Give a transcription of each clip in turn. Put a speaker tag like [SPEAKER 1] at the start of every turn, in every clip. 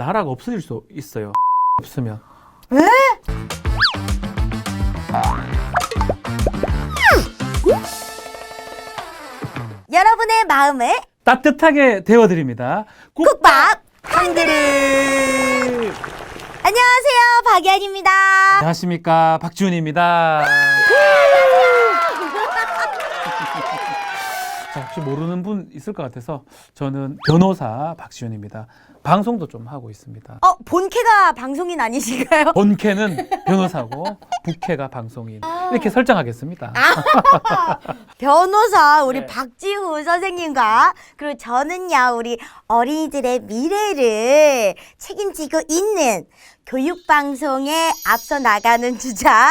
[SPEAKER 1] 나라가 없어질 수 있어요. 없으면.
[SPEAKER 2] 에? 여러분의 마음을
[SPEAKER 1] 따뜻하게 데워드립니다.
[SPEAKER 2] 국밥 한 그릇. 안녕하세요, 박예안입니다.
[SPEAKER 1] 안녕하십니까, 박지훈입니다. 자, 혹시 모르는 분 있을 것 같아서 저는 변호사 박지훈입니다. 방송도 좀 하고 있습니다.
[SPEAKER 2] 본캐가 방송인 아니신가요?
[SPEAKER 1] 본캐는 변호사고 부캐가 방송인 이렇게 설정하겠습니다.
[SPEAKER 2] 변호사 우리
[SPEAKER 1] 네.
[SPEAKER 2] 박지훈 선생님과 그리고 저는요 우리 어린이들의 미래를 책임지고 있는 교육방송에 앞서 나가는 주자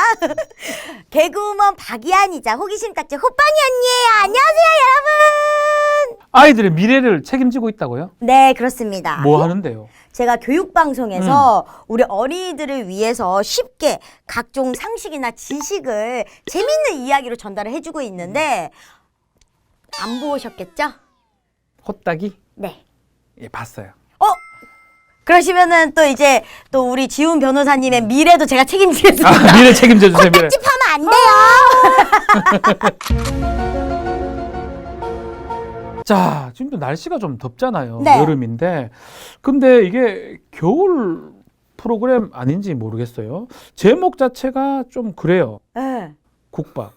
[SPEAKER 2] 개그우먼 박예안이자 호기심 딱지 호빵이 언니예요. 안녕하세요 여러분.
[SPEAKER 1] 아이들의 미래를 책임지고 있다고요?
[SPEAKER 2] 네 그렇습니다.
[SPEAKER 1] 뭐 하는데요?
[SPEAKER 2] 제가 교육방송에서 우리 어린이들을 위해서 쉽게 각종 상식이나 지식을 재밌는 이야기로 전달을 해주고 있는데 안 보셨겠죠?
[SPEAKER 1] 호딱이?
[SPEAKER 2] 네.
[SPEAKER 1] 예, 봤어요.
[SPEAKER 2] 그러시면은 또 이제 또 우리 지훈 변호사님의 미래도 제가 책임지겠습니다.
[SPEAKER 1] 미래 책임져 주세요. 미래.
[SPEAKER 2] 찝찝하면 안 돼요.
[SPEAKER 1] 자, 지금 또 날씨가 좀 덥잖아요.
[SPEAKER 2] 네.
[SPEAKER 1] 여름인데. 근데 이게 겨울 프로그램 아닌지 모르겠어요. 제목 자체가 좀 그래요.
[SPEAKER 2] 네.
[SPEAKER 1] 국밥.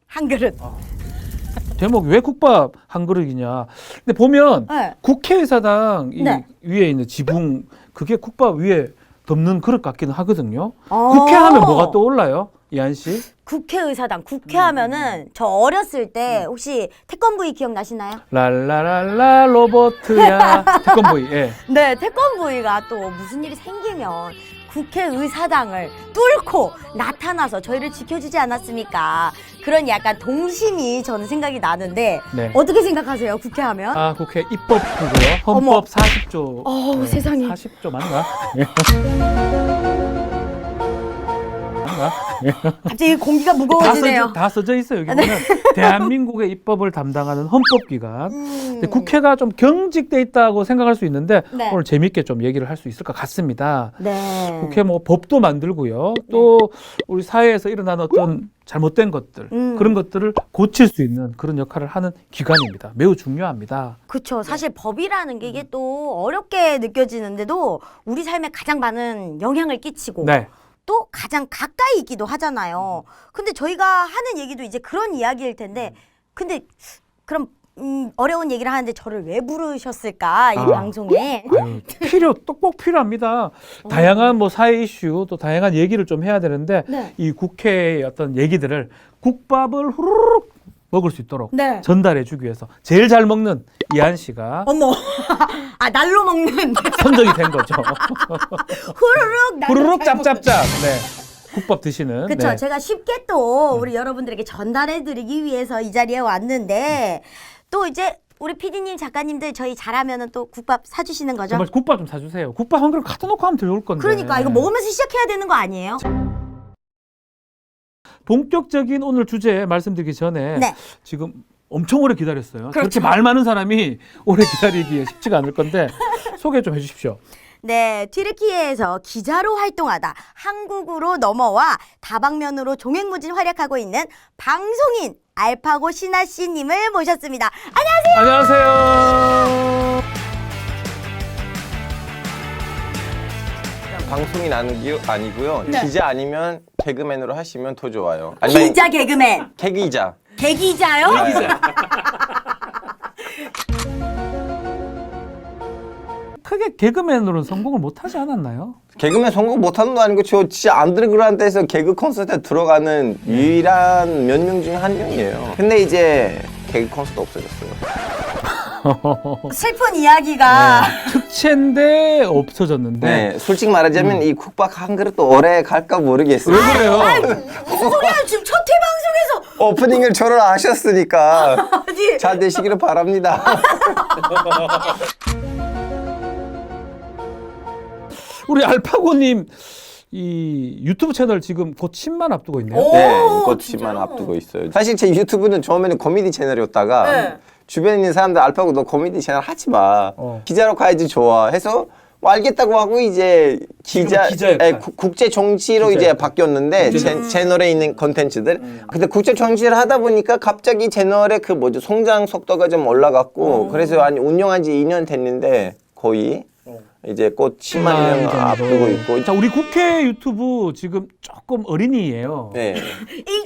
[SPEAKER 2] 한 그릇.
[SPEAKER 1] 제목이 왜 국밥 한 그릇이냐. 근데 보면
[SPEAKER 2] 네.
[SPEAKER 1] 국회의사당 이
[SPEAKER 2] 네.
[SPEAKER 1] 위에 있는 지붕 그게 국밥 위에 덮는 그릇 같기는 하거든요.
[SPEAKER 2] 어.
[SPEAKER 1] 국회 하면 뭐가 떠올라요? 이한 씨?
[SPEAKER 2] 국회의사당. 국회 하면은 저 어렸을 때 혹시 태권브이 기억나시나요?
[SPEAKER 1] 랄라랄라 로버트야. 태권보이. 예.
[SPEAKER 2] 네, 태권브이가 또 무슨 일이 생기면 국회의사당을 뚫고 나타나서 저희를 지켜주지 않았습니까? 그런 약간 동심이 저는 생각이 나는데
[SPEAKER 1] 네.
[SPEAKER 2] 어떻게 생각하세요? 국회 하면?
[SPEAKER 1] 아, 국회 입법부고요. 헌법
[SPEAKER 2] 어머.
[SPEAKER 1] 40조.
[SPEAKER 2] 세상에.
[SPEAKER 1] 40조 맞나? 맞나?
[SPEAKER 2] 갑자기 공기가 무거워지네요.
[SPEAKER 1] 다 써져 있어요. 여기 보면 대한민국의 입법을 담당하는 헌법기관. 근데 국회가 좀 경직돼 있다고 생각할 수 있는데
[SPEAKER 2] 네.
[SPEAKER 1] 오늘 재밌게 좀 얘기를 할 수 있을 것 같습니다.
[SPEAKER 2] 네.
[SPEAKER 1] 국회 뭐 법도 만들고요. 또 우리 사회에서 일어나는 어떤 잘못된 것들 그런 것들을 고칠 수 있는 그런 역할을 하는 기관입니다. 매우 중요합니다.
[SPEAKER 2] 그렇죠. 사실 법이라는 게 이게 또 어렵게 느껴지는데도 우리 삶에 가장 많은 영향을 끼치고
[SPEAKER 1] 네.
[SPEAKER 2] 또 가장 가까이 있기도 하잖아요. 근데 저희가 하는 얘기도 이제 그런 이야기일 텐데 근데 그럼 어려운 얘기를 하는데 저를 왜 부르셨을까 이 방송에?
[SPEAKER 1] 아유, 꼭 필요합니다. 다양한 뭐 사회 이슈 또 다양한 얘기를 좀 해야 되는데
[SPEAKER 2] 네.
[SPEAKER 1] 이 국회의 어떤 얘기들을 국밥을 후루룩 먹을 수 있도록
[SPEAKER 2] 네.
[SPEAKER 1] 전달해주기 위해서 제일 잘 먹는 이한 씨가
[SPEAKER 2] 어머, 날로 먹는
[SPEAKER 1] 선정이 된 거죠.
[SPEAKER 2] 후루룩 날로
[SPEAKER 1] 후루룩
[SPEAKER 2] 잘 먹는.
[SPEAKER 1] 짭짭짭. 네. 국밥 드시는.
[SPEAKER 2] 그렇죠.
[SPEAKER 1] 네.
[SPEAKER 2] 제가 쉽게 또 우리 여러분들에게 전달해드리기 위해서 이 자리에 왔는데 또 이제 우리 PD님 작가님들 저희 잘하면은 또 국밥 사주시는 거죠?
[SPEAKER 1] 정말 국밥 좀 사주세요. 국밥 한 그릇 갖다 놓고 하면 좋을 건데.
[SPEAKER 2] 그러니까 이거 먹으면서 시작해야 되는 거 아니에요?
[SPEAKER 1] 본격적인 오늘 주제 말씀드리기 전에
[SPEAKER 2] 네.
[SPEAKER 1] 지금 엄청 오래 기다렸어요.
[SPEAKER 2] 그렇죠.
[SPEAKER 1] 그렇게 말 많은 사람이 오래 기다리기 쉽지가 않을 건데 소개 좀 해주십시오.
[SPEAKER 2] 네, 튀르키예에서 기자로 활동하다 한국으로 넘어와 다방면으로 종횡무진 활약하고 있는 방송인 알파고 신하 씨님을 모셨습니다. 안녕하세요.
[SPEAKER 1] 안녕하세요.
[SPEAKER 3] 방송인 아니고요.
[SPEAKER 2] 네.
[SPEAKER 3] 기자 아니면 개그맨으로 하시면 더 좋아요. 아니면
[SPEAKER 2] 기자 개그맨.
[SPEAKER 3] 개기자.
[SPEAKER 2] 개기자요?
[SPEAKER 1] 크게 개그맨으로는 성공을 못하지 않았나요?
[SPEAKER 3] 개그맨 성공 못하는 거 아니고 저 진짜 안드그라운드에서 개그 콘서트에 들어가는 유일한 몇 명 중에 한 명이에요. 근데 이제 개그 콘서트 없어졌어요.
[SPEAKER 2] 슬픈 이야기가
[SPEAKER 1] 특채인데 없어졌는데
[SPEAKER 3] 네, 솔직히 말하자면 이 국밥 한 그릇도 오래 갈까 모르겠어요.
[SPEAKER 1] 왜 그래요?
[SPEAKER 2] 무슨 소리야 지금 첫 회방송에서
[SPEAKER 3] 오프닝을 저를 아셨으니까
[SPEAKER 2] 아니
[SPEAKER 3] 잘 되시기를 바랍니다.
[SPEAKER 1] 우리 알파고님 이 유튜브 채널 지금 곧 10만 앞두고 있네요.
[SPEAKER 2] 오,
[SPEAKER 3] 네, 이것
[SPEAKER 2] 진짜요?
[SPEAKER 3] 10만 앞두고 있어요. 사실 제 유튜브는 처음에는 코미디 채널이었다가
[SPEAKER 2] 네.
[SPEAKER 3] 주변에 있는 사람들 알파고 너 코미디 채널 하지 마.
[SPEAKER 1] 어.
[SPEAKER 3] 기자로 가야지 좋아 해서 뭐 알겠다고 하고 이제 기자
[SPEAKER 1] 역할.
[SPEAKER 3] 국제 정치로
[SPEAKER 1] 기자
[SPEAKER 3] 이제
[SPEAKER 1] 역할.
[SPEAKER 3] 바뀌었는데 채널에 있는 컨텐츠들. 근데 국제 정치를 하다 보니까 갑자기 채널의 그 뭐죠 성장 속도가 좀 올라갔고 그래서 한 운영한 지 2년 됐는데 거의 이제 곧 10만 명 앞두고 있고.
[SPEAKER 1] 자, 우리 국회 유튜브 지금 조금 어린이에요.
[SPEAKER 3] 네.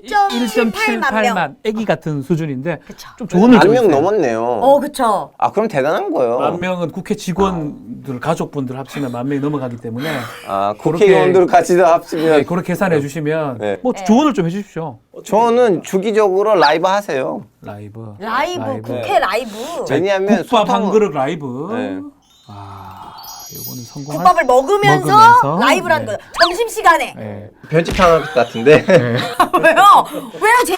[SPEAKER 2] 1.78만 명.
[SPEAKER 1] 애기 같은 수준인데
[SPEAKER 2] 그쵸.
[SPEAKER 1] 좀 좋은 점
[SPEAKER 3] 1명
[SPEAKER 1] 있어요.
[SPEAKER 3] 넘었네요.
[SPEAKER 2] 그쵸.
[SPEAKER 3] 아 그럼 대단한 거예요.
[SPEAKER 1] 10,000명은 국회 직원들 가족분들 합치면 10,000명이 넘어가기 때문에
[SPEAKER 3] 아
[SPEAKER 1] 그렇게-
[SPEAKER 3] 국회의원들 같이 다
[SPEAKER 1] 네,
[SPEAKER 3] 합치면
[SPEAKER 1] 그렇게 계산해 주시면
[SPEAKER 3] 네.
[SPEAKER 1] 뭐 조언을 좀 해주십시오.
[SPEAKER 3] 저는 주기적으로 라이브 하세요.
[SPEAKER 1] 라이브.
[SPEAKER 2] 라이브. 국회 라이브.
[SPEAKER 3] 왜냐하면
[SPEAKER 1] 국밥 한
[SPEAKER 3] 소통은-
[SPEAKER 1] 그릇 라이브.
[SPEAKER 3] 네.
[SPEAKER 1] 요거는 성공할
[SPEAKER 2] 국밥을 먹으면서
[SPEAKER 1] 먹으면서,
[SPEAKER 2] 라이브라는
[SPEAKER 1] 네.
[SPEAKER 2] 거죠. 점심시간에.
[SPEAKER 1] 네.
[SPEAKER 3] 편집하는 것 같은데.
[SPEAKER 2] 왜요? 제...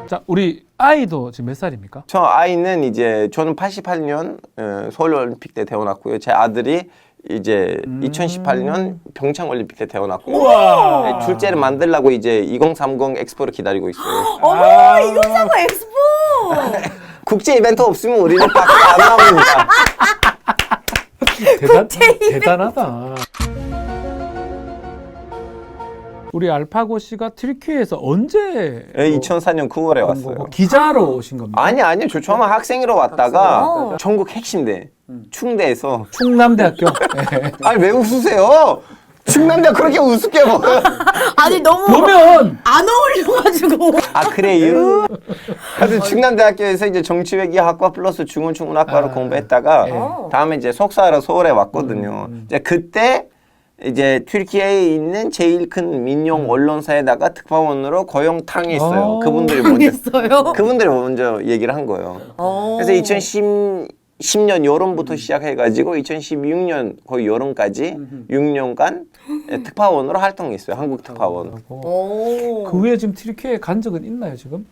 [SPEAKER 1] 자, 우리 아이도 지금 몇 살입니까?
[SPEAKER 3] 저 아이는 이제 저는 88년 서울올림픽 때 태어났고요. 제 아들이 이제 2018년 평창올림픽 때 태어났고
[SPEAKER 1] 우와.
[SPEAKER 3] 네, 둘째를 만들려고 이제 2030 엑스포를 기다리고 있어요.
[SPEAKER 2] 어머, 이동상고 엑스포.
[SPEAKER 3] 국제 이벤트 없으면 우리는 밖에 안 나옵니다.
[SPEAKER 1] 대단하다. 우리 알파고 씨가 튀르키예에서 언제
[SPEAKER 3] 2004년 9월에
[SPEAKER 1] 온
[SPEAKER 3] 왔어요.
[SPEAKER 1] 거고 기자로 오신 겁니까?
[SPEAKER 3] 아니요. 저 처음 학생으로 왔다가 전국 핵심대 충대에서
[SPEAKER 1] 충남대학교. 네.
[SPEAKER 3] 아니 왜 웃으세요? 충남대 그렇게 우습게 먹어요.
[SPEAKER 2] 아니, 너무
[SPEAKER 1] 보면
[SPEAKER 2] 안 어울려가지고.
[SPEAKER 3] 아 그래요? 하여튼 충남대학교에서 이제 정치외교학과 플러스 중원학과로 공부했다가 다음에 이제 석사하러 서울에 왔거든요. 이제 그때 이제 튀르키예에 있는 제일 큰 민영 언론사에다가 특파원으로 고용당했어요. 그분들이 먼저 얘기를 한 거예요. 그래서 2010년 여름부터 시작해가지고 2016년 거의 여름까지 6년간 특파원으로 활동했어요. 한국 특파원.
[SPEAKER 2] 오.
[SPEAKER 1] 그 후에 지금 튀르키예에 간 적은 있나요 지금?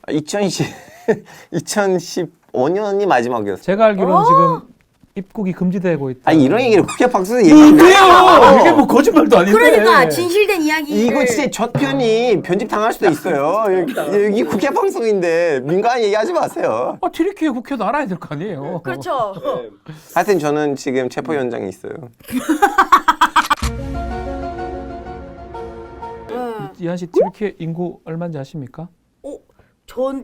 [SPEAKER 3] 2015년이 마지막이었어요.
[SPEAKER 1] 제가 알기로는 지금 입국이 금지되고 있다.
[SPEAKER 3] 아니 이런 얘기를 국회 방송에서 얘기하면
[SPEAKER 1] 그래요. 이게 뭐 거짓말도 아닌데.
[SPEAKER 2] 그러니까 진실된 이야기.
[SPEAKER 3] 이거 진짜 첫 편이 편집 당할 수도 있어요. 여기 국회 방송인데 민감한 얘기하지 마세요.
[SPEAKER 1] 튀르키예 국회도 알아야 될 거 아니에요.
[SPEAKER 2] 그렇죠.
[SPEAKER 3] 하여튼 저는 지금 체포 현장에 있어요.
[SPEAKER 1] 이한 씨 튀르키예 인구 얼마인지 아십니까?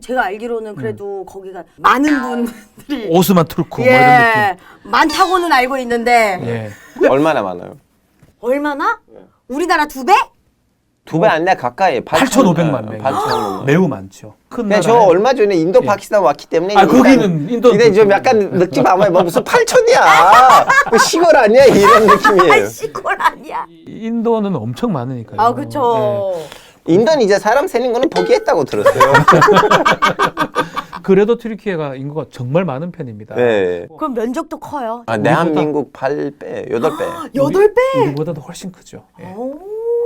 [SPEAKER 2] 제가 알기로는 그래도 거기가 많은 분들이
[SPEAKER 1] 오스만 투르크 뭐 이런 느낌.
[SPEAKER 2] 많다고는 알고 있는데
[SPEAKER 1] 예.
[SPEAKER 3] 얼마나 많아요?
[SPEAKER 2] 얼마나? 우리나라 2배?
[SPEAKER 3] 2배 아니라 가까이
[SPEAKER 1] 8,500만 명.
[SPEAKER 3] 8,500만.
[SPEAKER 1] 매우 많죠. 큰
[SPEAKER 3] 근데
[SPEAKER 1] 나라.
[SPEAKER 3] 저 얼마 전에 인도 파키스탄 왔기 때문에
[SPEAKER 1] 거기는 인도
[SPEAKER 3] 근데 좀 약간 느낌 아마 뭐 무슨 8천이야 시골 아니야 이런 느낌이에요.
[SPEAKER 2] 시골 아니야.
[SPEAKER 1] 인도는 엄청 많으니까요.
[SPEAKER 2] 아, 그쵸.
[SPEAKER 3] 인도는 이제 사람 세는 거는 포기했다고 들었어요.
[SPEAKER 1] 그래도 튀르키예가 인구가 정말 많은 편입니다.
[SPEAKER 3] 네.
[SPEAKER 2] 그럼 면적도 커요.
[SPEAKER 3] 아, 대한민국 8배, 8배.
[SPEAKER 2] 8배?
[SPEAKER 1] 우리보다도 훨씬 크죠. 예.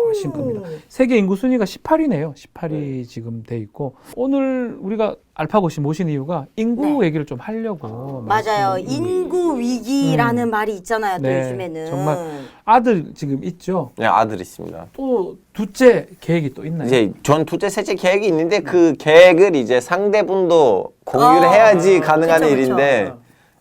[SPEAKER 1] 훨씬 큽니다. 세계 인구 순위가 18위네요. 18위 지금 돼 있고 오늘 우리가 알파고 씨 모신 이유가 인구 얘기를 좀 하려고.
[SPEAKER 2] 맞아요. 인구 위기라는 말이 있잖아요. 또
[SPEAKER 1] 네,
[SPEAKER 2] 요즘에는.
[SPEAKER 1] 정말 아들 지금 있죠.
[SPEAKER 3] 네, 아들 있습니다.
[SPEAKER 1] 또 둘째 계획이 또 있나요?
[SPEAKER 3] 이제 전 둘째, 셋째 계획이 있는데 그 계획을 이제 상대분도 공유를 해야지 가능한
[SPEAKER 2] 그쵸,
[SPEAKER 3] 일인데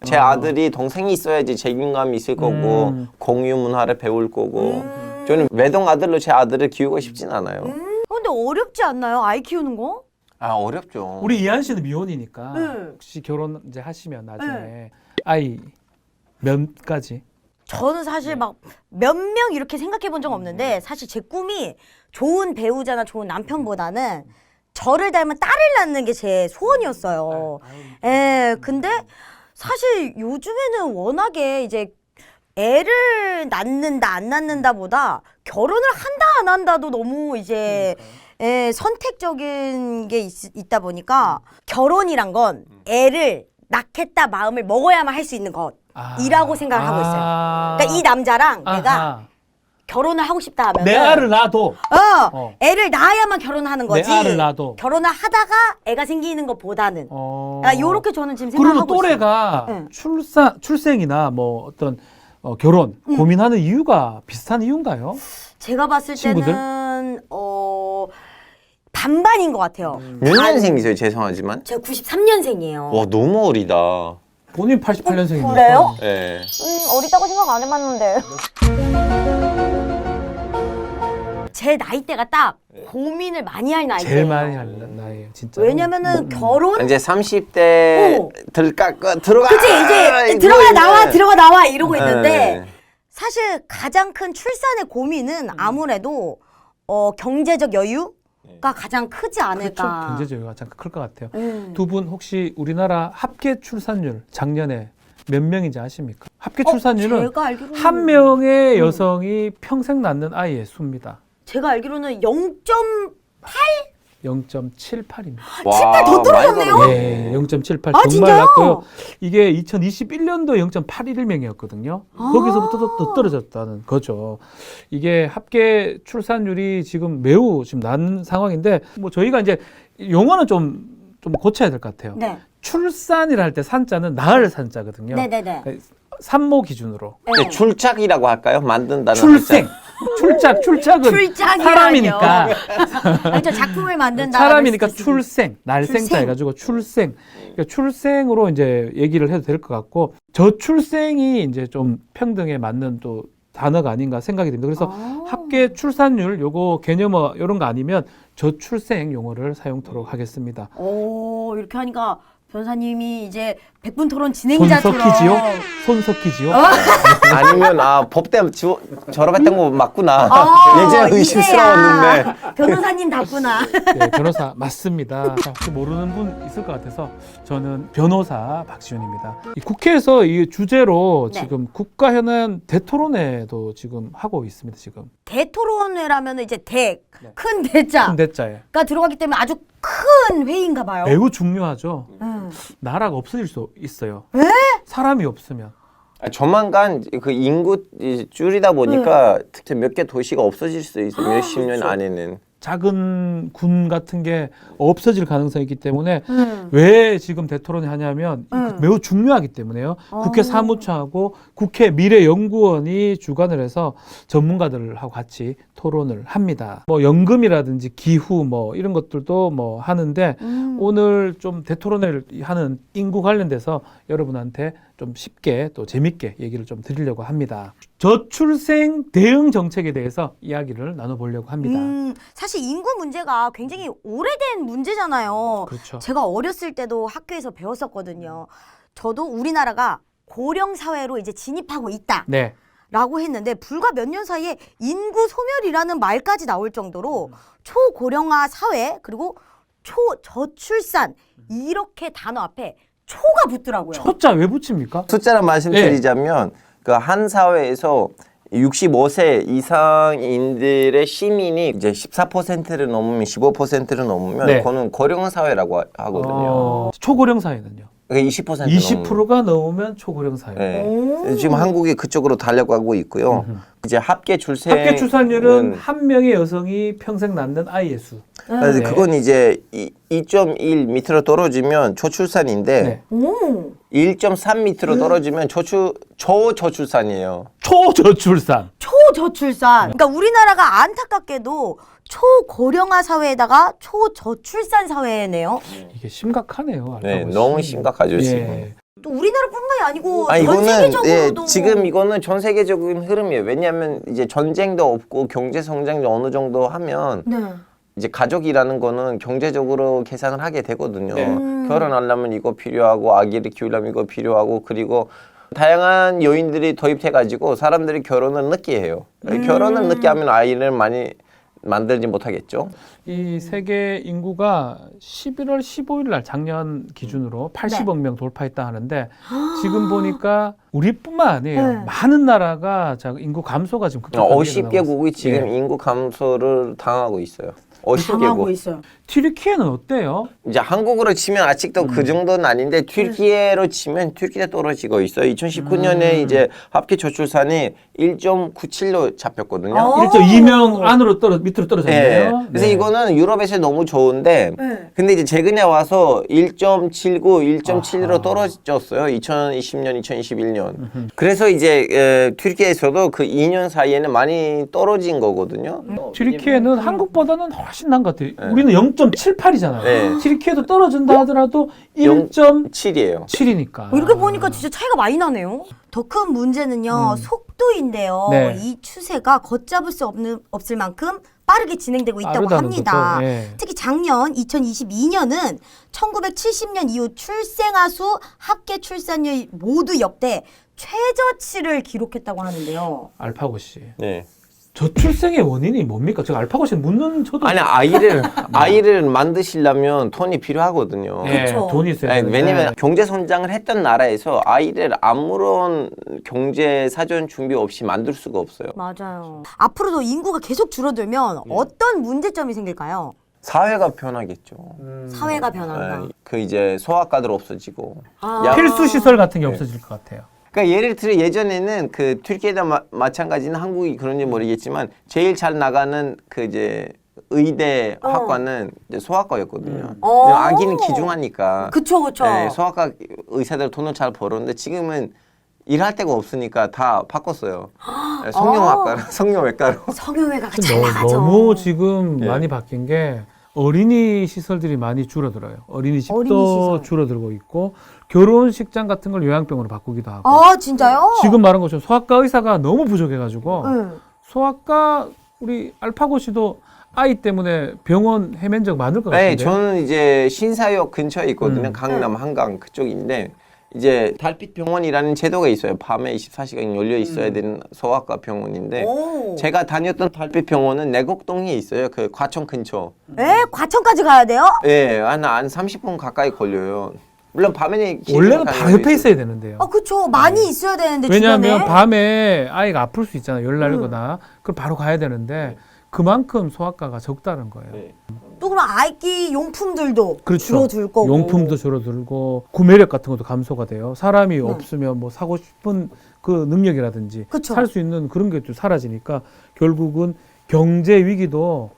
[SPEAKER 3] 제 아들이 동생이 있어야지 책임감이 있을 거고 공유 문화를 배울 거고 저는 외동 아들로 제 아들을 키우고 싶진 않아요.
[SPEAKER 2] 근데 어렵지 않나요? 아이 키우는 거?
[SPEAKER 3] 아 어렵죠.
[SPEAKER 1] 우리 이한 씨는 미혼이니까
[SPEAKER 2] 네.
[SPEAKER 1] 혹시 결혼 이제 하시면 나중에 아이 몇까지?
[SPEAKER 2] 저는 사실 막 몇 명 이렇게 생각해 본 적 없는데 사실 제 꿈이 좋은 배우자나 좋은 남편보다는 저를 닮은 딸을 낳는 게 제 소원이었어요. 예, 근데 사실 요즘에는 워낙에 이제 애를 낳는다 안 낳는다보다 결혼을 한다 안 한다도 너무 이제 선택적인 게 있다 보니까 결혼이란 건 애를 낳겠다 마음을 먹어야만 할 수 있는 것이라고 생각을 하고 있어요. 그러니까 이 남자랑 내가 결혼을 하고 싶다 하면
[SPEAKER 1] 내 알을 낳아도
[SPEAKER 2] 애를 낳아야만 결혼하는 거지.
[SPEAKER 1] 내 알을 낳아도
[SPEAKER 2] 결혼을 하다가 애가 생기는 것보다는 요렇게 저는 지금
[SPEAKER 1] 그러면
[SPEAKER 2] 생각하고 있어요.
[SPEAKER 1] 또래가 출생이나 뭐 어떤 결혼 고민하는 이유가 비슷한 이유인가요?
[SPEAKER 2] 제가 봤을
[SPEAKER 1] 친구들?
[SPEAKER 2] 때는 반반인 것 같아요.
[SPEAKER 3] 몇 년생이세요? 죄송하지만.
[SPEAKER 2] 제가 93년생이에요.
[SPEAKER 3] 와 너무 어리다.
[SPEAKER 1] 본인 88년생입니다.
[SPEAKER 2] 그래요?
[SPEAKER 3] 예.
[SPEAKER 2] 어리다고 생각 안 해봤는데. 제 나이대가 딱 고민을 많이 할 나이예요.
[SPEAKER 1] 제일 많이 하는 나이에요, 진짜.
[SPEAKER 2] 왜냐면은 결혼?
[SPEAKER 3] 이제 30대 들어가.
[SPEAKER 2] 그치 이제 들어가 나와 들어가 나와 이러고 있는데
[SPEAKER 3] 네.
[SPEAKER 2] 사실 가장 큰 출산의 고민은 아무래도 경제적 여유가 가장 크지
[SPEAKER 1] 그렇죠.
[SPEAKER 2] 않을까.
[SPEAKER 1] 경제적으로 가장 클 것 같아요. 두 분 혹시 우리나라 합계 출산율 작년에 몇 명인지 아십니까? 합계 출산율은
[SPEAKER 2] 제가 알기로는
[SPEAKER 1] 한 명의 여성이 평생 낳는 아이의 수입니다.
[SPEAKER 2] 제가 알기로는 0.8?
[SPEAKER 1] 0.78입니다.
[SPEAKER 2] 7발 더 떨어졌네요?
[SPEAKER 1] 네, 0.78
[SPEAKER 2] 아,
[SPEAKER 1] 정말
[SPEAKER 2] 진짜요?
[SPEAKER 1] 낮고요. 이게 2021년도 0.81명이었거든요. 거기서부터 더 떨어졌다는 거죠. 이게 합계 출산율이 지금 매우 지금 낮은 상황인데 뭐 저희가 이제 용어는 좀 고쳐야 될 것 같아요.
[SPEAKER 2] 네.
[SPEAKER 1] 출산이라 할 때 산자는 낳을 산자거든요.
[SPEAKER 2] 네네네.
[SPEAKER 1] 그러니까 산모 기준으로.
[SPEAKER 2] 네.
[SPEAKER 3] 네, 출작이라고 할까요? 만든다는
[SPEAKER 1] 출생.
[SPEAKER 3] 한자.
[SPEAKER 1] 출작은
[SPEAKER 2] 출장이라뇨.
[SPEAKER 1] 사람이니까.
[SPEAKER 2] 아니, 저 작품을 만든다.
[SPEAKER 1] 사람이니까 출생, 날생자
[SPEAKER 2] 출생.
[SPEAKER 1] 해가지고 출생. 그러니까 출생으로 이제 얘기를 해도 될 것 같고 저출생이 이제 좀 평등에 맞는 또 단어가 아닌가 생각이 듭니다. 그래서 합계 출산율 요거 개념어 이런 거 아니면 저출생 용어를 사용토록 하겠습니다.
[SPEAKER 2] 오, 이렇게 하니까 변사님이 이제 100분 토론 진행자처럼.
[SPEAKER 1] 손 섞이지요?
[SPEAKER 3] 아니면 법 때문에 졸업했던 거 맞구나.
[SPEAKER 2] 아,
[SPEAKER 3] 예전에 의심스러웠는데.
[SPEAKER 2] 이제야 변호사님 답구나.
[SPEAKER 1] 네, 변호사 맞습니다. 자, 혹시 모르는 분 있을 것 같아서 저는 변호사 박시윤입니다. 이 국회에서 이 주제로
[SPEAKER 2] 네.
[SPEAKER 1] 지금 국가현안 대토론회도 지금 하고 있습니다. 지금
[SPEAKER 2] 대토론회라면 이제
[SPEAKER 1] 네.
[SPEAKER 2] 큰 대자가
[SPEAKER 1] 큰 대자에
[SPEAKER 2] 들어가기 때문에 아주 큰 회의인가 봐요.
[SPEAKER 1] 매우 중요하죠.
[SPEAKER 2] 음.
[SPEAKER 1] 나라가 없어질 수 있어요.
[SPEAKER 2] 에?
[SPEAKER 1] 사람이 없으면.
[SPEAKER 3] 조만간 그 인구 줄이다 보니까 특히 몇 개 도시가 없어질 수 있어. 몇십 년 안에는.
[SPEAKER 1] 작은 군 같은 게 없어질 가능성이 있기 때문에 왜 지금 대토론을 하냐면 매우 중요하기 때문에요. 국회 사무처하고 국회 미래연구원이 주관을 해서 전문가들하고 같이 토론을 합니다. 뭐 연금이라든지 기후 뭐 이런 것들도 뭐 하는데 오늘 좀 대토론을 하는 인구 관련돼서 여러분한테 좀 쉽게 또 재밌게 얘기를 좀 드리려고 합니다. 저출생 대응 정책에 대해서 이야기를 나눠보려고 합니다.
[SPEAKER 2] 사실 인구 문제가 굉장히 오래된 문제잖아요.
[SPEAKER 1] 그렇죠.
[SPEAKER 2] 제가 어렸을 때도 학교에서 배웠었거든요. 저도 우리나라가 고령 사회로 이제 진입하고 있다.
[SPEAKER 1] 네.
[SPEAKER 2] 라고 했는데 불과 몇 년 사이에 인구 소멸이라는 말까지 나올 정도로 초고령화 사회 그리고 초저출산 이렇게 단어 앞에 초가 붙더라고요.
[SPEAKER 1] 초자 왜 붙입니까?
[SPEAKER 3] 숫자를 말씀드리자면 그 한 사회에서 65세 이상인들의 시민이 이제 14%를 넘으면 15%를 넘으면
[SPEAKER 1] 네.
[SPEAKER 3] 그거는 고령 사회라고 하거든요.
[SPEAKER 1] 초고령 사회는요?
[SPEAKER 3] 그러니까 20%
[SPEAKER 1] 20%가 넘으면 초고령 사회.
[SPEAKER 3] 네. 지금 한국이 그쪽으로 달려가고 있고요. 이제 합계
[SPEAKER 1] 합계 출산율은 한 명의 여성이 평생 낳는 아이의 수.
[SPEAKER 3] 그래서 그건 이제 2.1 밑으로 떨어지면 초출산인데
[SPEAKER 1] 네.
[SPEAKER 3] 1.3 밑으로 떨어지면 초저출산이에요.
[SPEAKER 1] 초저출산.
[SPEAKER 2] 초저출산. 그러니까 우리나라가 안타깝게도 초고령화 사회에다가 초저출산 사회네요.
[SPEAKER 1] 이게 심각하네요.
[SPEAKER 3] 네,
[SPEAKER 1] 알파고 씨.
[SPEAKER 3] 너무 심각하죠 지금.
[SPEAKER 1] 예.
[SPEAKER 2] 또 우리나라뿐만이 아니고
[SPEAKER 3] 아,
[SPEAKER 2] 전
[SPEAKER 3] 이거는
[SPEAKER 2] 세계적으로도
[SPEAKER 3] 지금 이거는 전 세계적인 흐름이에요. 왜냐하면 이제 전쟁도 없고 경제 성장도 어느 정도 하면
[SPEAKER 2] 네.
[SPEAKER 3] 이제 가족이라는 거는 경제적으로 계산을 하게 되거든요.
[SPEAKER 1] 네.
[SPEAKER 3] 결혼하려면 이거 필요하고 아기를 키우려면 이거 필요하고 그리고 다양한 요인들이 도입돼가지고 사람들이 결혼을 늦게 해요. 결혼을 늦게 하면 아이를 많이 만들지 못하겠죠.
[SPEAKER 1] 이 세계 인구가 11월 15일 날 작년 기준으로 80억 명 돌파했다 하는데 지금 보니까 우리뿐만 아니에요. 많은 나라가 인구 감소가 지금 급격하게
[SPEAKER 3] 50개국이 지금
[SPEAKER 1] 예.
[SPEAKER 3] 인구 감소를 당하고 있어요.
[SPEAKER 2] 당하고
[SPEAKER 3] 50개국.
[SPEAKER 2] 있어요.
[SPEAKER 1] 튀르키예는 어때요?
[SPEAKER 3] 이제 한국으로 치면 아직도 그 정도는 아닌데 튀르키예로 치면 튀르키예 떨어지고 있어요. 2019년에 이제 합계 저출산이 1.97로 잡혔거든요.
[SPEAKER 1] 1.2명 안으로 밑으로
[SPEAKER 3] 네.
[SPEAKER 1] 떨어졌네요.
[SPEAKER 3] 그래서 이거는 유럽에서 너무 좋은데 근데 이제 최근에 와서 1.79, 1.7로 떨어졌어요. 2020년, 2021년. 그래서 이제 튀르키예에서도 그 2년 사이에는 많이 떨어진 거거든요.
[SPEAKER 1] 튀르키예는 한국보다는 훨씬 나은 것 같아요. 우리는 0.78이잖아요.
[SPEAKER 3] 네.
[SPEAKER 1] 튀르키예도 떨어진다 하더라도 1.7이니까.
[SPEAKER 3] 7이에요.
[SPEAKER 2] 이렇게 보니까 진짜 차이가 많이 나네요. 더 큰 문제는요, 속도인데요.
[SPEAKER 1] 네.
[SPEAKER 2] 이 추세가 걷잡을 수 없을 만큼 빠르게 진행되고 있다고
[SPEAKER 1] 빠르다는
[SPEAKER 2] 합니다.
[SPEAKER 1] 거죠. 예.
[SPEAKER 2] 특히 작년 2022년은 1970년 이후 출생아 수, 합계 출산율 모두 역대 최저치를 기록했다고 하는데요.
[SPEAKER 1] 알파고 씨.
[SPEAKER 3] 네.
[SPEAKER 1] 저출생의 원인이 뭡니까? 제가 알파고 씨 묻는 저도
[SPEAKER 3] 아니 아이를 만드시려면 돈이 필요하거든요.
[SPEAKER 1] 예,
[SPEAKER 2] 그쵸.
[SPEAKER 1] 돈이 있어야
[SPEAKER 3] 아니,
[SPEAKER 1] 되는데.
[SPEAKER 3] 왜냐면 경제 성장을 했던 나라에서 아이를 아무런 경제 사전 준비 없이 만들 수가 없어요.
[SPEAKER 2] 맞아요. 앞으로도 인구가 계속 줄어들면 어떤 문제점이 생길까요?
[SPEAKER 3] 사회가 변하겠죠.
[SPEAKER 2] 사회가 변한다.
[SPEAKER 3] 그 이제 소아과들 없어지고.
[SPEAKER 2] 아.
[SPEAKER 3] 야-
[SPEAKER 1] 필수 시설 같은 게
[SPEAKER 3] 네.
[SPEAKER 1] 없어질 것 같아요.
[SPEAKER 3] 그러니까 예를 들어 예전에는 그 튀르키예나 마찬가지는 한국이 그런지 모르겠지만 제일 잘 나가는 그 이제 의대 학과는 이제 소아과였거든요.
[SPEAKER 2] 어.
[SPEAKER 3] 아기는 귀중하니까.
[SPEAKER 2] 그쵸, 그쵸.
[SPEAKER 3] 네, 소아과 의사들 돈을 잘 벌었는데 지금은 일할 데가 없으니까 다 바꿨어요. 네, 성형외과로.
[SPEAKER 2] 성형외과가 잘 나가죠.
[SPEAKER 1] 너무 지금
[SPEAKER 3] 예.
[SPEAKER 1] 많이 바뀐 게 어린이 시설들이 많이 줄어들어요. 어린이집도
[SPEAKER 2] 어린이시설.
[SPEAKER 1] 줄어들고 있고 결혼식장 같은 걸 요양병으로 바꾸기도 하고.
[SPEAKER 2] 아, 진짜요?
[SPEAKER 1] 지금 말한 것처럼 소아과 의사가 너무 부족해가지고
[SPEAKER 2] 응.
[SPEAKER 1] 소아과 우리 알파고 씨도 아이 때문에 병원 헤맨 적 많을 것
[SPEAKER 3] 네,
[SPEAKER 1] 같은데.
[SPEAKER 3] 저는 이제 신사역 근처에 있거든요.
[SPEAKER 1] 음.
[SPEAKER 3] 강남 한강 그쪽인데 이제 달빛 병원이라는 제도가 있어요. 밤에 24시간 열려 있어야 되는 소아과 병원인데
[SPEAKER 2] 오.
[SPEAKER 3] 제가 다녔던 달빛 병원은 내곡동에 있어요. 그 과천 근처.
[SPEAKER 2] 에? 과천까지 가야 돼요?
[SPEAKER 3] 예, 한 30분 가까이 걸려요. 물론 밤에는
[SPEAKER 1] 원래는 바로 옆에 있어야 되는데요.
[SPEAKER 2] 아, 그쵸. 많이 있어야 되는데,
[SPEAKER 1] 왜냐하면
[SPEAKER 2] 주변에.
[SPEAKER 1] 밤에 아이가 아플 수 있잖아요. 열 날거나. 그럼 바로 가야 되는데 그만큼 소아과가 적다는 거예요.
[SPEAKER 3] 네.
[SPEAKER 2] 또 그럼 아기 용품들도
[SPEAKER 1] 그렇죠.
[SPEAKER 2] 줄어들 거고.
[SPEAKER 1] 용품도 줄어들고 구매력 같은 것도 감소가 돼요. 사람이 없으면 뭐 사고 싶은 그 능력이라든지
[SPEAKER 2] 그쵸.
[SPEAKER 1] 살 수 있는 그런 게 또 사라지니까 결국은 경제 위기도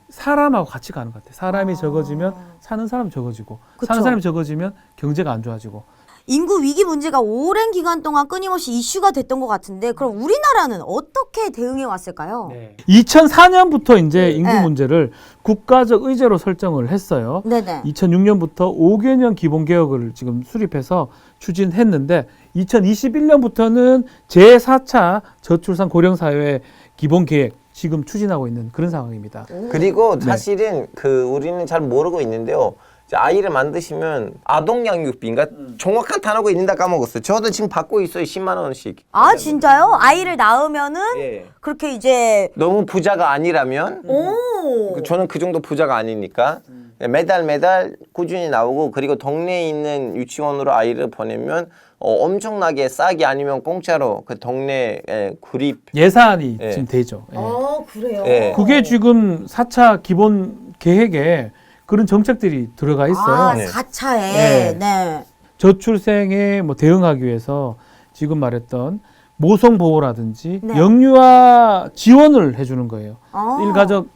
[SPEAKER 1] 사람하고 같이 가는 것 같아요. 사람이 적어지면 사는 사람 적어지고
[SPEAKER 2] 그쵸.
[SPEAKER 1] 사는 사람이 적어지면 경제가 안 좋아지고.
[SPEAKER 2] 인구 위기 문제가 오랜 기간 동안 끊임없이 이슈가 됐던 것 같은데 그럼 우리나라는 어떻게 대응해 왔을까요?
[SPEAKER 1] 2004년부터 이제 인구
[SPEAKER 2] 네.
[SPEAKER 1] 문제를 국가적 의제로 설정을 했어요.
[SPEAKER 2] 네네.
[SPEAKER 1] 2006년부터 5개년 기본개혁을 지금 수립해서 추진했는데 2021년부터는 제4차 저출산 고령사회 기본계획 지금 추진하고 있는 그런 상황입니다.
[SPEAKER 3] 그리고 사실은 그 우리는 잘 모르고 있는데요. 이제 아이를 만드시면 아동 양육비인가 정확한 단어가 있는다 까먹었어요. 저도 지금 받고 있어요. 10만 원씩.
[SPEAKER 2] 아, 진짜요? 아이를 낳으면은
[SPEAKER 3] 예.
[SPEAKER 2] 그렇게 이제
[SPEAKER 3] 너무 부자가 아니라면
[SPEAKER 2] 오.
[SPEAKER 3] 저는 그 정도 부자가 아니니까 매달 꾸준히 나오고 그리고 동네에 있는 유치원으로 아이를 보내면 엄청나게 싸게 아니면 공짜로 그 동네에 구립
[SPEAKER 1] 예산이
[SPEAKER 3] 예.
[SPEAKER 1] 지금 되죠. 예.
[SPEAKER 2] 아, 그래요?
[SPEAKER 3] 예.
[SPEAKER 1] 그게 지금 4차 기본 계획에 그런 정책들이 들어가 있어요.
[SPEAKER 2] 아,
[SPEAKER 3] 네.
[SPEAKER 2] 4차에.
[SPEAKER 1] 네.
[SPEAKER 2] 네.
[SPEAKER 1] 저출생에 뭐 대응하기 위해서 지금 말했던 모성 보호라든지
[SPEAKER 2] 네.
[SPEAKER 1] 영유아 지원을 해주는 거예요.
[SPEAKER 2] 아.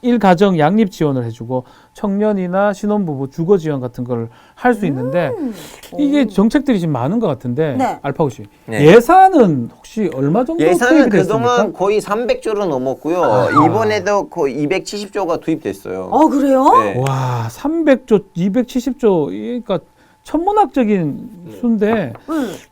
[SPEAKER 1] 일가정 양립 지원을 해주고 청년이나 신혼부부 주거 지원 같은 걸 할 수 있는데 이게 정책들이 지금 많은 것 같은데
[SPEAKER 2] 네.
[SPEAKER 1] 알파고 씨
[SPEAKER 3] 네.
[SPEAKER 1] 예산은 혹시 얼마 정도
[SPEAKER 3] 예산은
[SPEAKER 1] 투입이 됐습니까?
[SPEAKER 3] 그동안 거의 300조를 넘었고요. 이번에도 거의 270조가 투입됐어요.
[SPEAKER 2] 그래요?
[SPEAKER 3] 네.
[SPEAKER 1] 와 300조, 270조 그러니까 천문학적인 수인데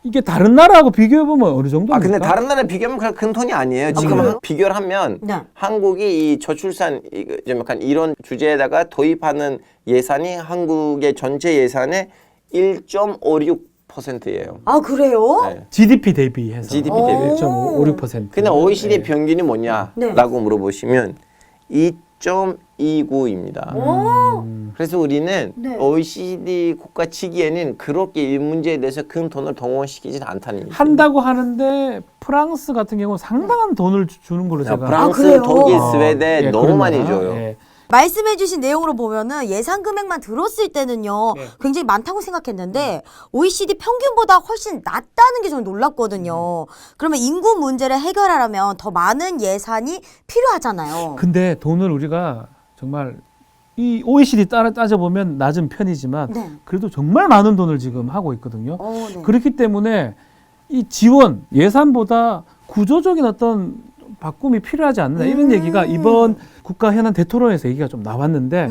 [SPEAKER 1] 이게 다른 나라하고 비교해 보면 어느 정도입니까?
[SPEAKER 3] 아 근데 다른 나라 비교하면 그렇게 큰 돈이 아니에요. 지금
[SPEAKER 2] 그래요?
[SPEAKER 3] 비교를 하면
[SPEAKER 2] 네.
[SPEAKER 3] 한국이 이 저출산 좀 약간 이런 주제에다가 도입하는 예산이 한국의 전체 예산의 1.56%예요.
[SPEAKER 2] 아, 그래요?
[SPEAKER 3] 네.
[SPEAKER 1] GDP 대비해서
[SPEAKER 3] GDP 대비.
[SPEAKER 1] 1.56%.
[SPEAKER 3] 근데 OECD
[SPEAKER 1] 네.
[SPEAKER 3] 평균이 뭐냐라고 물어보시면 2.29입니다.
[SPEAKER 2] 오.
[SPEAKER 3] 그래서 우리는
[SPEAKER 2] 네.
[SPEAKER 3] OECD 국가 치기에는 그렇게 이 문제에 대해서 큰 돈을 동원시키진 않다는 얘기죠.
[SPEAKER 1] 한다고 하는데 프랑스 같은 경우는 상당한 돈을 주는 걸로 제가
[SPEAKER 3] 프랑스,
[SPEAKER 2] 그래요?
[SPEAKER 3] 독일,
[SPEAKER 1] 아,
[SPEAKER 3] 스웨덴
[SPEAKER 1] 예,
[SPEAKER 3] 너무
[SPEAKER 1] 그런
[SPEAKER 3] 많이
[SPEAKER 1] 나라.
[SPEAKER 3] 줘요.
[SPEAKER 1] 예.
[SPEAKER 2] 말씀해주신 내용으로 보면은 예산 금액만 들었을 때는요 굉장히 많다고 생각했는데 OECD 평균보다 훨씬 낮다는 게 저는 놀랍거든요. 그러면 인구 문제를 해결하려면 더 많은 예산이 필요하잖아요.
[SPEAKER 1] 근데 돈을 우리가 정말 이 OECD 따져보면 낮은 편이지만
[SPEAKER 2] 네.
[SPEAKER 1] 그래도 정말 많은 돈을 지금 하고 있거든요.
[SPEAKER 2] 네.
[SPEAKER 1] 그렇기 때문에 이 지원 예산보다 구조적인 어떤 바꿈이 필요하지 않느냐 이런 얘기가 이번 국가 현안 대토론에서 얘기가 좀 나왔는데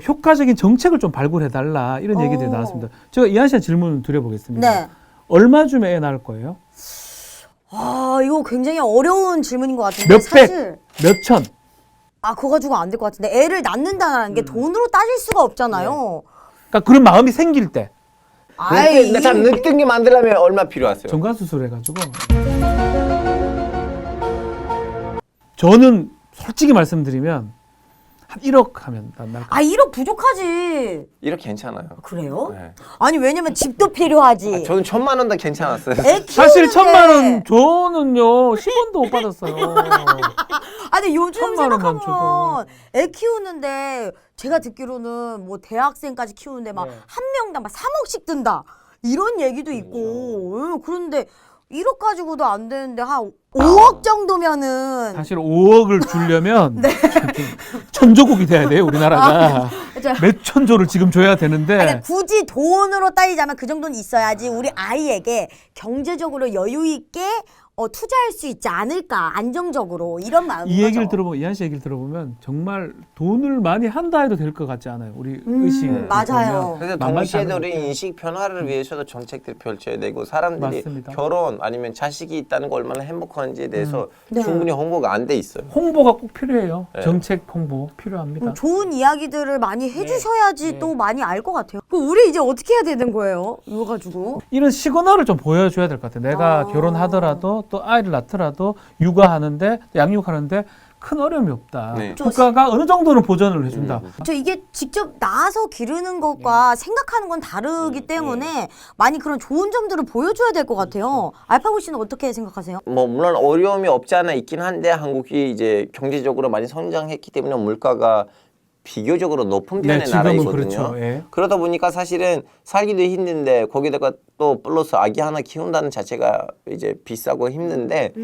[SPEAKER 1] 효과적인 정책을 좀 발굴해달라 이런 얘기들이 나왔습니다. 제가 이한 씨한테 질문을 드려보겠습니다.
[SPEAKER 2] 네.
[SPEAKER 1] 얼마쯤에 애 낳을 거예요?
[SPEAKER 2] 아, 이거 굉장히 어려운 질문인 것 같은데
[SPEAKER 1] 몇백,
[SPEAKER 2] 사실
[SPEAKER 1] 몇천?
[SPEAKER 2] 그거 가지고 안 될 것 같은데 애를 낳는다는 게 돈으로 따질 수가 없잖아요.
[SPEAKER 1] 그러니까 그런 마음이 생길 때
[SPEAKER 2] 아이,
[SPEAKER 3] 참 느낀 게 만들려면 얼마 필요하세요?
[SPEAKER 1] 정관 수술해가지고 저는 솔직히 말씀드리면 한 1억 하면 난 날.
[SPEAKER 2] 1억 부족하지.
[SPEAKER 3] 이렇게 괜찮아요.
[SPEAKER 2] 그래요?
[SPEAKER 3] 네.
[SPEAKER 2] 아니 왜냐면 집도 필요하지.
[SPEAKER 3] 저는 1,000만 원도 괜찮았어요.
[SPEAKER 2] 애
[SPEAKER 1] 사실
[SPEAKER 2] 키우는데.
[SPEAKER 1] 1,000만 원 저는요 10원도 못 받았어요.
[SPEAKER 2] 아니 요즘
[SPEAKER 1] 1,000만 원만
[SPEAKER 2] 생각하면 애 키우는데 제가 듣기로는 뭐 대학생까지 키우는데 막 한 명당 막 3억씩 든다 이런 얘기도 있고 그런데 1억 가지고도 안 되는데 한 5억 정도면은
[SPEAKER 1] 사실 5억을 주려면
[SPEAKER 2] 네.
[SPEAKER 1] 천조국이 돼야 돼요 우리나라가.
[SPEAKER 2] 그죠?
[SPEAKER 1] 몇 천조를 지금 줘야 되는데
[SPEAKER 2] 아니, 굳이 돈으로 따지자면 그 정도는 있어야지 우리 아이에게 경제적으로 여유 있게 투자할 수 있지 않을까 안정적으로 이런 마음인
[SPEAKER 1] 이 얘기를
[SPEAKER 2] 거죠.
[SPEAKER 1] 들어보면 이한 씨 얘기를 들어보면 정말 돈을 많이 한다 해도 될 것 같지 않아요. 우리 의식.
[SPEAKER 2] 맞아요.
[SPEAKER 3] 그래서
[SPEAKER 1] 만만치
[SPEAKER 3] 동시에도
[SPEAKER 1] 않은
[SPEAKER 3] 우리
[SPEAKER 1] 것들.
[SPEAKER 3] 인식 변화를 위해서도 정책들을 펼쳐야 되고 사람들이
[SPEAKER 1] 맞습니다.
[SPEAKER 3] 결혼 아니면 자식이 있다는 거 얼마나 행복한지에 대해서
[SPEAKER 2] 네.
[SPEAKER 3] 충분히 홍보가 안 돼 있어요.
[SPEAKER 1] 홍보가 꼭 필요해요.
[SPEAKER 3] 네.
[SPEAKER 1] 정책 홍보 필요합니다.
[SPEAKER 2] 좋은 이야기들을 많이 해주셔야지 또 많이 알 것 같아요. 그럼 우리 이제 어떻게 해야 되는 거예요? 이거 가지고.
[SPEAKER 1] 이런 시그널을 좀 보여줘야 될 것 같아요. 내가 결혼하더라도 또 아이를 낳더라도 육아하는데 양육하는데 큰 어려움이 없다.
[SPEAKER 3] 네.
[SPEAKER 1] 국가가 어느 정도는 보전을 해준다.
[SPEAKER 2] 저 이게 직접 낳아서 기르는 것과 생각하는 건 다르기 때문에 많이 그런 좋은 점들을 보여줘야 될 것 같아요. 알파고 씨는 어떻게 생각하세요?
[SPEAKER 3] 뭐 물론 어려움이 없지 않아 있긴 한데 한국이 이제 경제적으로 많이 성장했기 때문에 물가가 비교적으로 높은 편의
[SPEAKER 1] 지금은
[SPEAKER 3] 나라이거든요.
[SPEAKER 1] 그렇죠. 예.
[SPEAKER 3] 그러다 보니까 사실은 살기도 힘든데 거기다가 또 플러스 아기 하나 키운다는 자체가 이제 비싸고 힘든데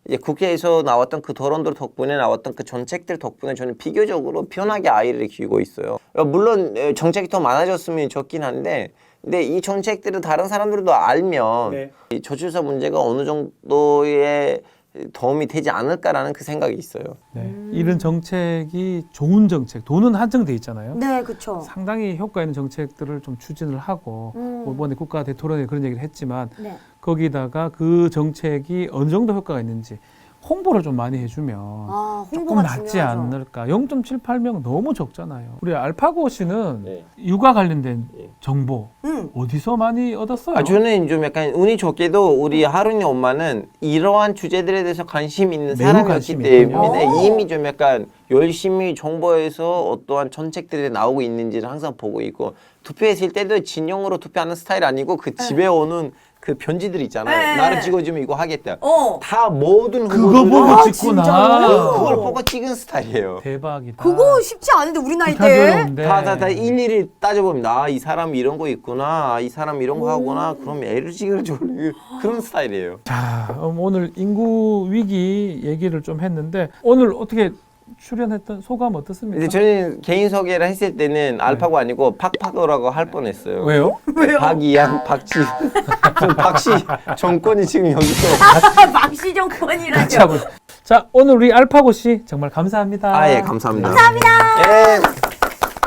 [SPEAKER 3] 이제 국회에서 나왔던 그 토론들 덕분에 나왔던 그 정책들 덕분에 저는 비교적으로 편하게 아이를 키우고 있어요. 물론 정책이 더 많아졌으면 좋긴 한데 근데 이 정책들을 다른 사람들도 알면
[SPEAKER 1] 네.
[SPEAKER 3] 이 저출산 문제가 어느 정도의 도움이 되지 않을까라는 그 생각이 있어요.
[SPEAKER 1] 네. 이런 정책이 좋은 정책, 돈은 한정돼 있잖아요.
[SPEAKER 2] 네, 그렇죠.
[SPEAKER 1] 상당히 효과 있는 정책들을 좀 추진을 하고 이번에 국가 대토론에 그런 얘기를 했지만
[SPEAKER 2] 네.
[SPEAKER 1] 거기다가 그 정책이 어느 정도 효과가 있는지 홍보를 좀 많이 해주면 조금
[SPEAKER 2] 홍보가
[SPEAKER 1] 낫지
[SPEAKER 2] 중요하죠.
[SPEAKER 1] 않을까. 0.78명 너무 적잖아요. 우리 알파고 씨는
[SPEAKER 3] 네.
[SPEAKER 1] 육아 관련된 정보
[SPEAKER 2] 응.
[SPEAKER 1] 어디서 많이 얻었어요?
[SPEAKER 3] 저는 좀 약간 운이 좋게도 우리 하루니 엄마는 이러한 주제들에 대해서 관심 있는
[SPEAKER 1] 매우
[SPEAKER 3] 사람이었기
[SPEAKER 1] 관심이
[SPEAKER 3] 때문에
[SPEAKER 2] 있군요.
[SPEAKER 3] 이미 좀 약간 열심히 정보에서 어떠한 정책들이 나오고 있는지를 항상 보고 있고 투표했을 때도 진영으로 투표하는 스타일 아니고 그 집에 오는 그 편지들 있잖아요.
[SPEAKER 2] 네.
[SPEAKER 3] 나를 찍어주면 이거 하겠다.
[SPEAKER 2] 어.
[SPEAKER 3] 다 모든
[SPEAKER 1] 그거
[SPEAKER 3] 후보들은
[SPEAKER 1] 보고
[SPEAKER 2] 아,
[SPEAKER 1] 찍구나.
[SPEAKER 2] 진짜요?
[SPEAKER 3] 그걸 보고 찍은 스타일이에요.
[SPEAKER 1] 대박이다.
[SPEAKER 2] 그거 쉽지 않은데 우리 나이
[SPEAKER 1] 못하기
[SPEAKER 2] 때.
[SPEAKER 1] 어려운데.
[SPEAKER 3] 다 일일이 따져보면 이 사람 이런 거 있구나, 이 사람 이런 거 하구나. 그럼 애를 찍어줘 그런 스타일이에요.
[SPEAKER 1] 자, 오늘 인구 위기 얘기를 좀 했는데 오늘 어떻게 출연했던 소감 어떻습니까?
[SPEAKER 3] 근데 저는 개인 소개를 했을 때는 알파고 아니고 팍팍어라고 할 뻔했어요.
[SPEAKER 1] 왜요?
[SPEAKER 3] 박이양, 박지, 박씨 정권이 지금 여기서.
[SPEAKER 2] 막시 정권이라죠.
[SPEAKER 1] 같이 하고. 자, 오늘 우리 알파고 씨 정말 감사합니다.
[SPEAKER 3] 예, 감사합니다. 예.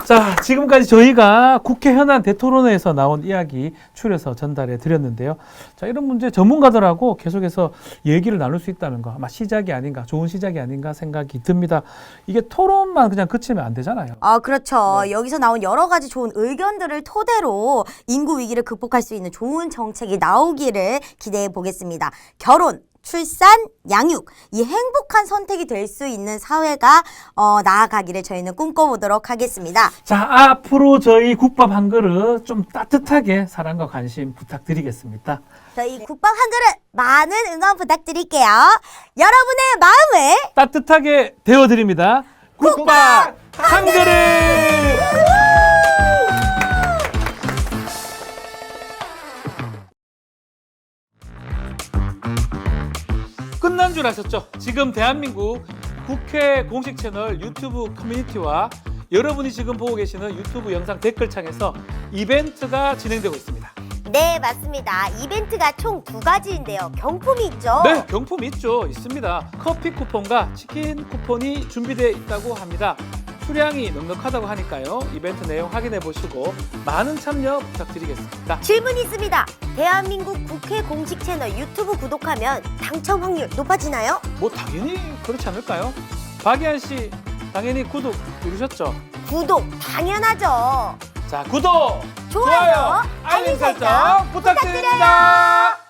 [SPEAKER 1] 자, 지금까지 저희가 국회 현안 대토론회에서 나온 이야기 추려서 전달해 드렸는데요. 자, 이런 문제 전문가들하고 계속해서 얘기를 나눌 수 있다는 거 아마 시작이 아닌가, 좋은 시작이 아닌가 생각이 듭니다. 이게 토론만 그냥 그치면 안 되잖아요.
[SPEAKER 2] 그렇죠. 여기서 나온 여러 가지 좋은 의견들을 토대로 인구 위기를 극복할 수 있는 좋은 정책이 나오기를 기대해 보겠습니다. 결혼, 출산, 양육, 이 행복한 선택이 될 수 있는 사회가 나아가기를 저희는 꿈꿔보도록 하겠습니다.
[SPEAKER 1] 자, 앞으로 저희 국밥 한 그릇 좀 따뜻하게 사랑과 관심 부탁드리겠습니다.
[SPEAKER 2] 저희 국밥 한 그릇 많은 응원 부탁드릴게요. 여러분의 마음을
[SPEAKER 1] 따뜻하게 데워드립니다. 국밥 한 그릇! 끝난 줄 아셨죠? 지금 대한민국 국회 공식 채널 유튜브 커뮤니티와 여러분이 지금 보고 계시는 유튜브 영상 댓글창에서 이벤트가 진행되고 있습니다.
[SPEAKER 2] 네, 맞습니다. 이벤트가 총 2가지인데요. 경품이 있죠?
[SPEAKER 1] 네, 경품 있습니다. 커피 쿠폰과 치킨 쿠폰이 준비되어 있다고 합니다. 수량이 넉넉하다고 하니까요. 이벤트 내용 확인해 보시고 많은 참여 부탁드리겠습니다.
[SPEAKER 2] 질문이 있습니다. 대한민국 국회 공식 채널 유튜브 구독하면 당첨 확률 높아지나요?
[SPEAKER 1] 뭐 당연히 그렇지 않을까요? 박예한 씨 당연히 구독 누르셨죠?
[SPEAKER 2] 구독 당연하죠.
[SPEAKER 1] 자, 구독,
[SPEAKER 2] 좋아요,
[SPEAKER 1] 알림
[SPEAKER 2] 알림 설정
[SPEAKER 1] 설정 부탁드립니다.